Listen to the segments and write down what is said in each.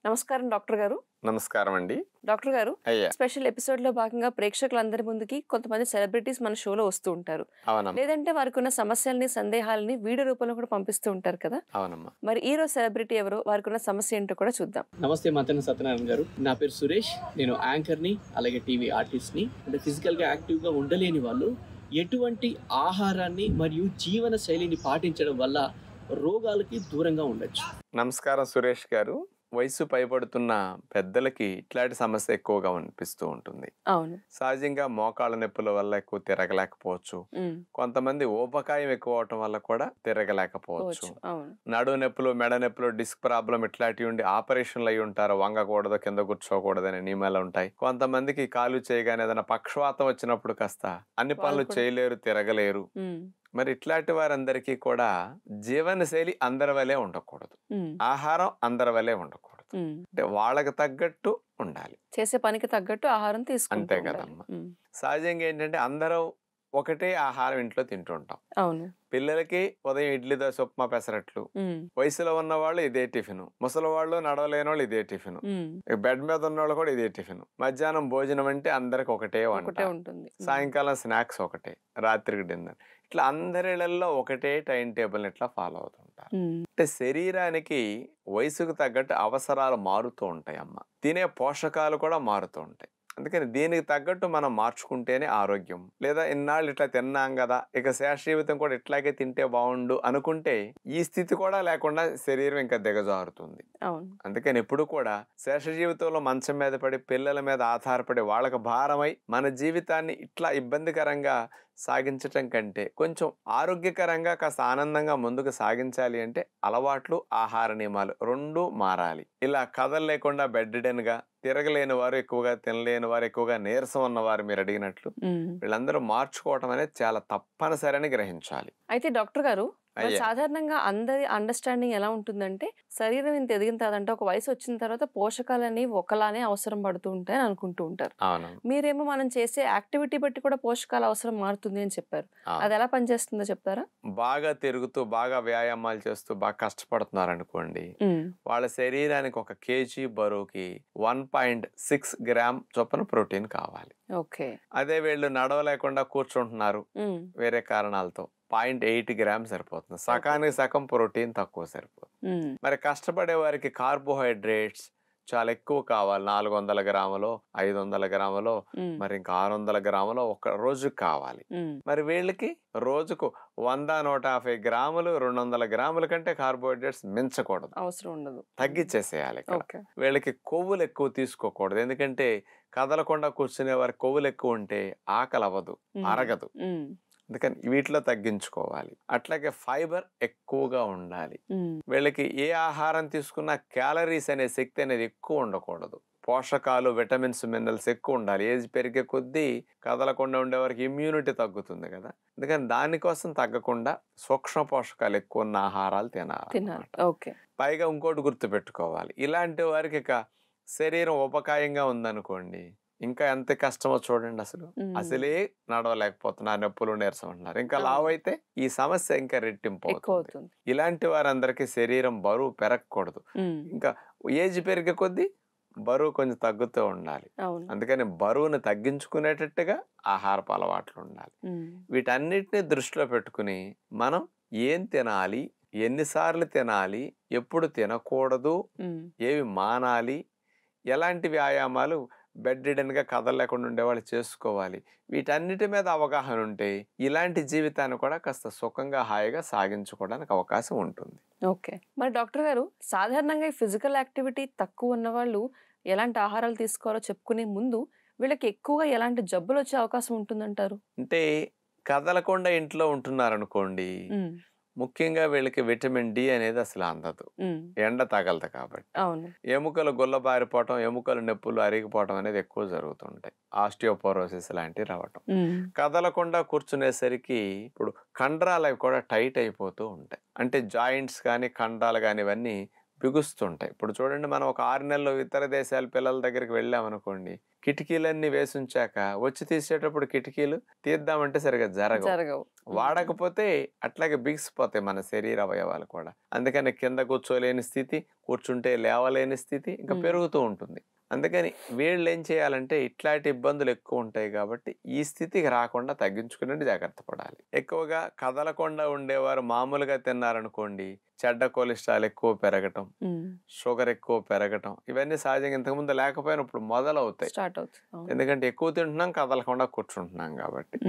నమస్కారం డాక్టర్ గారు. నమస్కారం అండి. డాక్టర్ గారు, అయ్యా! స్పెషల్ ఎపిసోడ్‌లో భాగంగా ప్రేక్షకులందరి ముందుకి కొంతమంది సెలబ్రిటీస్ మన షోలో వస్తూ ఉంటారు. అవునమ్మా. లేదంటే వారికున్న సమస్యల్ని, సందేహాల్ని వీడియో రూపంలో కూడా పంపిస్తూ ఉంటారు కదా! అవునమ్మా. మరి ఈ రోజు సెలబ్రిటీ ఎవరో, వారికున్న సమస్య ఏంటో కూడా చూద్దాం. నమస్తే మతన సత్యనారాయణ గారు. నా పేరు సురేష్. నేను యాంకర్ని, అలాగే టీవీ ఆర్టిస్ట్ని. అంటే ఫిజికల్గా యాక్టివ్గా ఉండలేని వాళ్ళు ఎటువంటి ఆహారాన్ని మరియు జీవన శైలిని పాటించడం వల్ల రోగాలకి దూరంగా ఉండొచ్చు? నమస్కారం సురేష్ గారు. వయసు పైబడుతున్న పెద్దలకి ఇట్లాంటి సమస్య ఎక్కువగా అనిపిస్తూ ఉంటుంది. అవును. సహజంగా మోకాళ్ళ నొప్పుల వల్ల ఎక్కువ తిరగలేకపోవచ్చు. కొంతమంది ఊబకాయం ఎక్కువ అవటం వల్ల కూడా తిరగలేకపోవచ్చు. అవును. నడు నొప్పులు, మెడ నొప్పులు, డిస్క్ ప్రాబ్లం ఇట్లాంటివి ఉండి ఆపరేషన్లు అయి ఉంటారు. వంగకూడదు, కింద కూర్చోకూడదు అనే నియమాలు ఉంటాయి. కొంతమందికి కాలు చేయగానే ఏదైనా పక్షవాతం వచ్చినప్పుడు కాస్త అన్ని పనులు చేయలేరు, తిరగలేరు. మరి ఇట్లాంటి వారందరికీ కూడా జీవనశైలి అందరి వలె ఉండకూడదు, ఆహారం అందరి వలె ఉండకూడదు. అంటే వాళ్ళకి తగ్గట్టు ఉండాలి, చేసే పనికి తగ్గట్టు ఆహారం తీసుకుంటే అంతే కదమ్మా. సహజంగా ఏంటంటే అందరం ఒకటే ఆహారం ఇంట్లో తింటుంటాం. అవును. పిల్లలకి ఉదయం ఇడ్లీ, దోశ, ఉప్మా, పెసరట్లు. వయసులో ఉన్న వాళ్ళు ఇదే టిఫిన్, ముసలి వాళ్ళు, నడవలేని వాళ్ళు ఇదే టిఫిన్, బెడ్ మీద ఉన్న వాళ్ళు కూడా ఇదే టిఫిన్. మధ్యాహ్నం భోజనం అంటే అందరికి ఒకటే వంట ఉంటుంది. సాయంకాలం స్నాక్స్ ఒకటే, రాత్రికి డిన్నర్. ఇట్లా అందరిళ్లలో ఒకటే టైం టేబుల్ ఇట్లా ఫాలో అవుతుంటారు. అంటే శరీరానికి వయసుకు తగ్గట్టు అవసరాలు మారుతూ ఉంటాయి అమ్మ. తినే పోషకాలు కూడా మారుతూ ఉంటాయి. అందుకని దీనికి తగ్గట్టు మనం మార్చుకుంటేనే ఆరోగ్యం. లేదా ఇన్నాళ్ళు ఇట్లా తిన్నాం కదా, ఇక శేష జీవితం కూడా ఇట్లాగే తింటే బాగుండు అనుకుంటే ఈ స్థితి కూడా లేకుండా శరీరం ఇంకా దిగజారుతుంది. అందుకని ఎప్పుడు కూడా శేష జీవితంలో మంచం మీద పడి పిల్లల మీద ఆధారపడి వాళ్ళకి భారమై మన జీవితాన్ని ఇట్లా ఇబ్బందికరంగా సాగించటం కంటే కొంచెం ఆరోగ్యకరంగా కాస్త ఆనందంగా ముందుకు సాగించాలి అంటే అలవాట్లు, ఆహార నియమాలు రెండూ మారాలి. ఇలా కథలు లేకుండా బెడ్డెన్ గా తిరగలేని వారు, ఎక్కువగా తినలేని వారు, ఎక్కువగా నీరసం ఉన్నవారు మీరు అడిగినట్లు వీళ్ళందరూ మార్చుకోవటం అనేది చాలా తప్పనిసరి అని గ్రహించాలి. అయితే డాక్టర్ గారు, సాధారణంగా అందరి అండర్స్టాండింగ్ ఎలా ఉంటుందంటే, శరీరం ఇంత ఎదిగిన తర్వాత, ఒక వయసు వచ్చిన తర్వాత పోషకాలని ఒకలానే అవసరం పడుతూ ఉంటాయని అనుకుంటూ ఉంటారు. మీరేమో మనం చేసే యాక్టివిటీ బట్టి కూడా పోషకాల అవసరం మారుతుంది అని చెప్పారు. అది ఎలా పనిచేస్తుందో చెప్తారా? బాగా తిరుగుతూ, బాగా వ్యాయామాలు చేస్తూ, బాగా కష్టపడుతున్నారు అనుకోండి, వాళ్ళ శరీరానికి 1 kg బరువుకి 1.6 గ్రామ్ చొప్పున ప్రోటీన్ కావాలి. అదే వీళ్ళు నడవలేకుండా కూర్చుంటున్నారు వేరే కారణాలతో, 0.8 గ్రామ్ సరిపోతుంది. సకానికి సగం ప్రోటీన్ తక్కువ సరిపోతుంది. మరి కష్టపడే వారికి కార్బోహైడ్రేట్స్ చాలా ఎక్కువ కావాలి. 400 గ్రాములో, 500 గ్రాములో, మరి ఇంకా 600 గ్రాములో ఒక రోజుకు కావాలి. మరి వీళ్ళకి రోజుకు 100, 150 గ్రాములు, 200 గ్రాముల కంటే కార్బోహైడ్రేట్స్ మించకూడదు, అవసరం ఉండదు, తగ్గించేసేయాలి. వీళ్ళకి కొవ్వులు ఎక్కువ తీసుకోకూడదు. ఎందుకంటే కదలకుండా కూర్చునే వారి కొవ్వులు ఎక్కువ ఉంటే ఆకలి అవ్వదు, అరగదు. అందుకని వీటిలో తగ్గించుకోవాలి. అట్లాగే ఫైబర్ ఎక్కువగా ఉండాలి. వీళ్ళకి ఏ ఆహారం తీసుకున్నా క్యాలరీస్ అనే శక్తి అనేది ఎక్కువ ఉండకూడదు. పోషకాలు, విటమిన్స్, మినరల్స్ ఎక్కువ ఉండాలి. ఏజ్ పెరిగే కొద్దీ కదలకుండా ఉండేవారికి ఇమ్యూనిటీ తగ్గుతుంది కదా, అందుకని దానికోసం తగ్గకుండా సూక్ష్మ పోషకాలు ఎక్కువ ఉన్న ఆహారాలు తినాలి. పైగా ఇంకోటి గుర్తు పెట్టుకోవాలి, ఇలాంటి వారికి ఇక శరీరం ఉపకాయంగా ఉందనుకోండి, ఇంకా ఎంత కష్టమో చూడండి. అసలే నడవలేకపోతున్నారు, నొప్పులు, నీరసం అంటున్నారు, ఇంకా లావు అయితే ఈ సమస్య ఇంకా రెట్టింపు అవుతుంది. ఇలాంటి వారందరికీ శరీరం బరువు పెరగకూడదు. ఇంకా ఏజ్ పెరిగే కొద్దీ బరువు కొంచెం తగ్గుతూ ఉండాలి. అందుకని బరువును తగ్గించుకునేటట్టుగా ఆహారపు అలవాట్లు ఉండాలి. వీటన్నిటిని దృష్టిలో పెట్టుకుని మనం ఏం తినాలి, ఎన్నిసార్లు తినాలి, ఎప్పుడు తినకూడదు, ఏవి మానాలి, ఎలాంటి వ్యాయామాలు బెడ్ గా కదలలేకుండా ఉండేవాళ్ళు చేసుకోవాలి, వీటన్నిటి మీద అవగాహన ఉంటే ఇలాంటి జీవితాన్ని కూడా కాస్త సుఖంగా, హాయిగా సాగించుకోవడానికి అవకాశం ఉంటుంది. మరి డాక్టర్ గారు, సాధారణంగా ఫిజికల్ యాక్టివిటీ తక్కువ ఉన్న వాళ్ళు ఎలాంటి ఆహారాలు తీసుకోవాలో చెప్పుకునే ముందు వీళ్ళకి ఎక్కువగా ఎలాంటి జబ్బులు వచ్చే అవకాశం ఉంటుందంటారు? అంటే కదలకుండా ఇంట్లో ఉంటున్నారు అనుకోండి, ముఖ్యంగా వీళ్ళకి విటమిన్ డి అనేది అసలు అందదు, ఎండ తగలదు కాబట్టి. ఎముకలు గుల్లబారిపోవటం, ఎముకలు నొప్పులు, అరిగిపోవటం అనేది ఎక్కువ జరుగుతుంటాయి. ఆస్టియోపోరోసిస్ లాంటివి రావటం. కదలకుండా కూర్చునేసరికి ఇప్పుడు కండరాలు అవి కూడా టైట్ అయిపోతూ ఉంటాయి. అంటే జాయింట్స్ కానీ, కండరాలు కానీ ఇవన్నీ బిగుస్తుంటాయి. ఇప్పుడు చూడండి, మనం ఒక 6 నెలలు ఇతర దేశాల పిల్లల దగ్గరికి వెళ్ళామనుకోండి, కిటికీలన్నీ వేసుంచాక వచ్చి తీసేటప్పుడు కిటికీలు తీద్దామంటే సరిగా జరగవు. వాడకపోతే అట్లాగే బిగిసిపోతాయి మన శరీర అవయవాలు కూడా. అందుకని కింద కూర్చోలేని స్థితి, కూర్చుంటే లేవలేని స్థితి ఇంకా పెరుగుతూ ఉంటుంది. అందుకని వీళ్ళు ఏం చేయాలంటే, ఇట్లాంటి ఇబ్బందులు ఎక్కువ ఉంటాయి కాబట్టి ఈ స్థితికి రాకుండా తగ్గించుకునే జాగ్రత్త పడాలి. ఎక్కువగా కదలకుండా ఉండేవారు మామూలుగా తిన్నారనుకోండి, చెడ్డ కొలెస్ట్రాల్ ఎక్కువ పెరగటం, షుగర్ ఎక్కువ పెరగటం, ఇవన్నీ సహజంగా ఇంతకుముందు లేకపోయినా ఇప్పుడు మొదలవుతాయి. ఎందుకంటే ఎక్కువ తింటున్నాం, కదలకుండా కూర్చుంటున్నాం కాబట్టి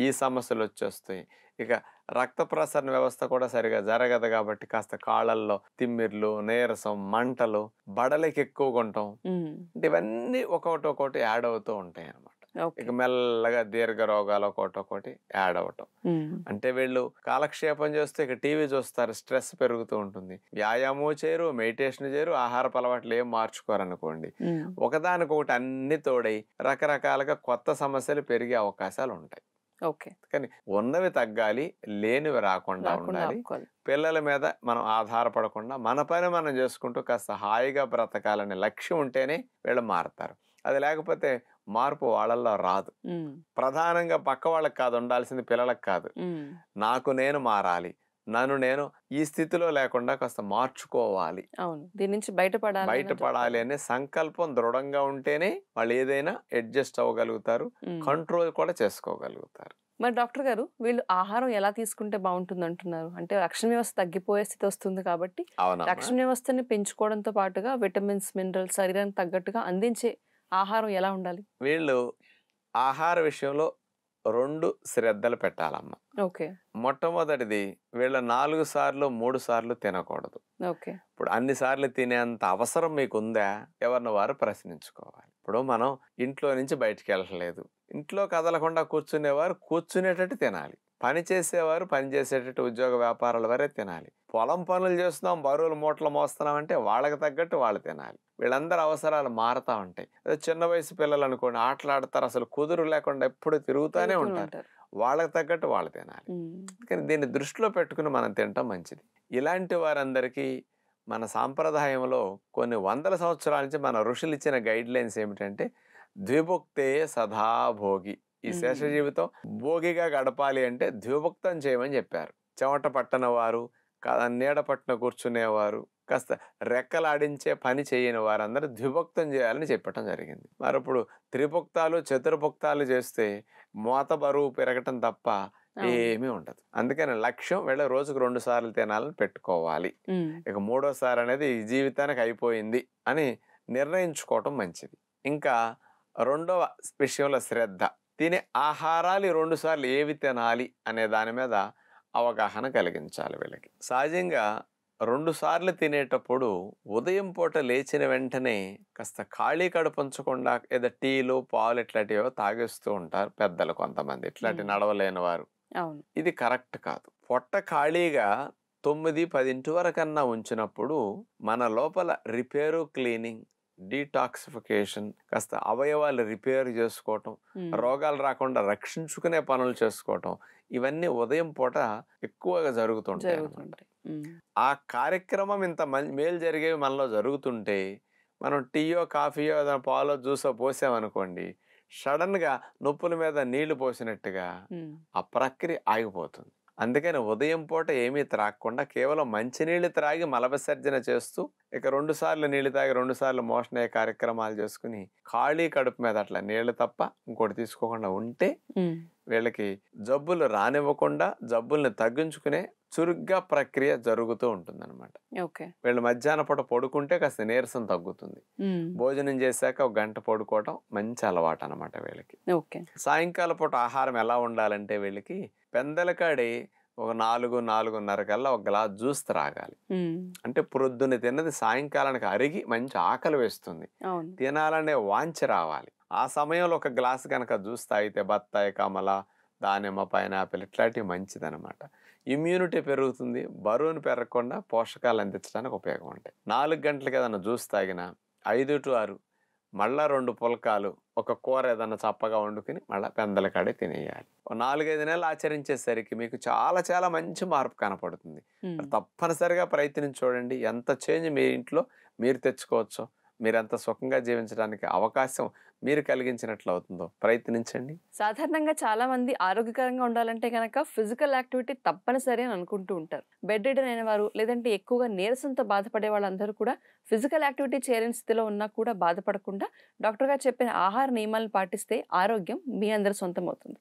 ఈ సమస్యలు వచ్చేస్తాయి. ఇక రక్త ప్రసరణ వ్యవస్థ కూడా సరిగా జరగదు కాబట్టి కాస్త కాళ్ళల్లో తిమ్మిర్లు, నీరసం, మంటలు, బడలికి ఎక్కువగా ఉంటాం. అంటే ఇవన్నీ ఒక్కొక్కటి యాడ్ అవుతూ ఉంటాయి అన్నమాట. ఇక మెల్లగా దీర్ఘ రోగాలు ఒక్కొక్కటి యాడ్ అవటం. అంటే వీళ్ళు కాలక్షేపం చేస్తే ఇక టీవీ చూస్తారు, స్ట్రెస్ పెరుగుతూ ఉంటుంది. వ్యాయామం చేయరు, మెడిటేషన్ చేయరు, ఆహారపు అలవాట్లు ఏం మార్చుకోరు అనుకోండి. ఒకదానికొకటి అన్ని తోడై రకరకాలుగా కొత్త సమస్యలు పెరిగే అవకాశాలు ఉంటాయి. కానీ ఉన్నవి తగ్గాలి, లేనివి రాకుండా ఉండాలి. పిల్లల మీద మనం ఆధారపడకుండా మన పని మనం చేసుకుంటూ కాస్త హాయిగా బ్రతకాలనే లక్ష్యం ఉంటేనే వీళ్ళు మారుతారు. అది లేకపోతే మార్పు వాళ్ళల్లో రాదు. ప్రధానంగా పక్క వాళ్ళకి కాదు ఉండాల్సింది, పిల్లలకు కాదు. నాకు నేను మారాలి, నన్ను నేను ఈ స్థితిలో లేకుండా కాస్త మార్చుకోవాలి, దీని నుంచి బయటపడాలి అనే సంకల్పం దృఢంగా ఉంటేనే వాళ్ళు ఏదైనా అడ్జస్ట్ అవ్వగలుగుతారు, కంట్రోల్ కూడా చేసుకోగలుగుతారు. మరి డాక్టర్ గారు, వీళ్ళు ఆహారం ఎలా తీసుకుంటే బాగుంటుంది అంటున్నారు? అంటే రక్షణ వ్యవస్థ తగ్గిపోయే స్థితి వస్తుంది కాబట్టి రక్షణ వ్యవస్థని పెంచుకోవడంతో పాటుగా విటమిన్స్, మినరల్స్ శరీరానికి తగ్గట్టుగా అందించే ఆహారం ఎలా ఉండాలి? వీళ్ళు ఆహార విషయంలో 2 శ్రద్ధలు పెట్టాలమ్మా. మొట్టమొదటిది, వీళ్ళ 4 సార్లు 3 సార్లు తినకూడదు. ఇప్పుడు అన్ని సార్లు తినేంత అవసరం మీకు ఉందా? ఎవరిని వారు ప్రశ్నించుకోవాలి. ఇప్పుడు మనం ఇంట్లో నుంచి బయటికి వెళ్ళలేదు, ఇంట్లో కదలకుండా కూర్చునేవారు కూర్చునేటట్టు తినాలి, పని చేసేవారు పని చేసేటట్టు ఉద్యోగ వ్యాపారాల వరే తినాలి. పొలం పనులు చేస్తున్నాం, బరువులు మూటలు మోస్తున్నాం అంటే వాళ్ళకి తగ్గట్టు వాళ్ళు తినాలి. వీళ్ళందరూ అవసరాలు మారుతా ఉంటాయి. అదే చిన్న వయసు పిల్లలు అనుకోండి, ఆటలాడతారు, అసలు కుదురు లేకుండా ఎప్పుడు తిరుగుతూనే ఉంటారు, వాళ్ళకి తగ్గట్టు వాళ్ళు తినాలి. కానీ దీన్ని దృష్టిలో పెట్టుకుని మనం తినటం మంచిది. ఇలాంటి వారందరికీ మన సాంప్రదాయంలో కొన్ని వందల సంవత్సరాల నుంచి మన ఋషులు ఇచ్చిన గైడ్ లైన్స్ ఏమిటంటే, ద్విభుక్తే సదా భోగి. ఈ శేష జీవితం భోగిగా గడపాలి అంటే ద్విభుక్తం చేయమని చెప్పారు. చెమట పట్టన వారు, నీడ పట్టున కూర్చునేవారు, కాస్త రెక్కలాడించే పని చేయని వారందరూ ద్విభుక్తం చేయాలని చెప్పటం జరిగింది. మరి ఇప్పుడు త్రిభుక్తాలు, చతుర్భుక్తాలు చేస్తే మోత బరువు పెరగటం తప్ప ఏమీ ఉండదు. అందుకని లక్ష్యం వీళ్ళ రోజుకు 2 సార్లు తినాలని పెట్టుకోవాలి. ఇక 3వ సారి అనేది ఈ జీవితానికి అయిపోయింది అని నిర్ణయించుకోవటం మంచిది. ఇంకా 2వ విషయంలో శ్రద్ధ, తినే ఆహారాలు 2 సార్లు ఏవి తినాలి అనే దాని మీద అవగాహన కలిగించాలి వీళ్ళకి. సహజంగా 2 సార్లు తినేటప్పుడు ఉదయం పూట లేచిన వెంటనే కాస్త ఖాళీ కడుపుంచకుండా ఏదో టీలు, పాలు ఇట్లాంటివో తాగేస్తూ ఉంటారు పెద్దలు కొంతమంది, ఇట్లాంటి నడవలేని వారు. ఇది కరెక్ట్ కాదు. పొట్ట ఖాళీగా 9-10 వరకన్నా ఉంచినప్పుడు మన లోపల రిపేరు, క్లీనింగ్, డీటాక్సిఫికేషన్, కాస్త అవయవాలు రిపేర్ చేసుకోవటం, రోగాలు రాకుండా రక్షించుకునే పనులు చేసుకోవటం, ఇవన్నీ ఉదయం పూట ఎక్కువగా జరుగుతుంటాయి. ఆ కార్యక్రమం ఇంత మేలు జరిగేవి మనలో జరుగుతుంటే మనం టీయో, కాఫీయో, ఏదైనా పాలో, జ్యూసో పోసామనుకోండి, సడన్ గా నొప్పుల మీద నీళ్లు పోసినట్టుగా ఆ ప్రక్రియ ఆగిపోతుంది. అందుకని ఉదయం పూట ఏమీ త్రాగకుండా కేవలం మంచినీళ్ళు త్రాగి మలవిసర్జన చేస్తూ ఇక 2 సార్లు నీళ్లు తాగి 2 సార్లు మోషన్ అయ్యే కార్యక్రమాలు చేసుకుని ఖాళీ కడుపు మీద అట్లా నీళ్లు తప్ప ఇంకోటి తీసుకోకుండా ఉంటే వీళ్ళకి జబ్బులు రానివ్వకుండా జబ్బుల్ని తగ్గించుకునే చురుగ్గా ప్రక్రియ జరుగుతూ ఉంటుంది అనమాట. వీళ్ళు మధ్యాహ్న పూట పడుకుంటే కాస్త నీరసం తగ్గుతుంది. భోజనం చేశాక 1 గంట పడుకోవటం మంచి అలవాటు అనమాట వీళ్ళకి. సాయంకాల పూట ఆహారం ఎలా ఉండాలంటే వీళ్ళకి పెందలకాడి ఒక 4-4:30 కల్లా 1 గ్లాస్ జ్యూస్ త్రాగాలి. అంటే ప్రొద్దున తిన్నది సాయంకాలానికి అరిగి మంచి ఆకలి వేస్తుంది, తినాలనే వాంఛ రావాలి. ఆ సమయంలో 1 గ్లాస్ కనుక జ్యూస్ తాగితే బత్తాయి, కమల, దానిమ్మ, పైనాపిల్ ఇట్లాంటివి మంచిదనమాట. ఇమ్యూనిటీ పెరుగుతుంది, బరువును పెరగకుండా పోషకాలు అందించడానికి ఉపయోగం ఉంటాయి. 4 గంటలకి ఏదైనా జ్యూస్ తాగినా 5 to 6 మళ్ళా 2 పుల్కాలు, ఒక కూర ఏదన్నా చప్పగా వండుకుని మళ్ళీ పెందల కాడే తినేయాలి. 4-5 నెలలు ఆచరించేసరికి మీకు చాలా చాలా మంచి మార్పు కనపడుతుంది. తప్పనిసరిగా ప్రయత్నించి చూడండి. ఎంత చేంజ్ మీ ఇంట్లో మీరు తెచ్చుకోవచ్చో, మీరు ఎంత సుఖంగా జీవించడానికి అవకాశం మీరు కలిగించినట్లు అవుతుందో ప్రయత్నించండి. సాధారణంగా చాలా మంది ఆరోగ్యకరంగా ఉండాలంటే కనుక ఫిజికల్ యాక్టివిటీ తప్పనిసరి అని అనుకుంటూ ఉంటారు. బెడ్ రిడన్ అయిన వారు, లేదంటే ఎక్కువగా నీరసంతో బాధపడే వాళ్ళందరూ కూడా ఫిజికల్ యాక్టివిటీ చేయలేని స్థితిలో ఉన్నా కూడా బాధపడకుండా డాక్టర్ గారు చెప్పిన ఆహార నియమాలను పాటిస్తే ఆరోగ్యం మీ అందరి సొంతం అవుతుంది.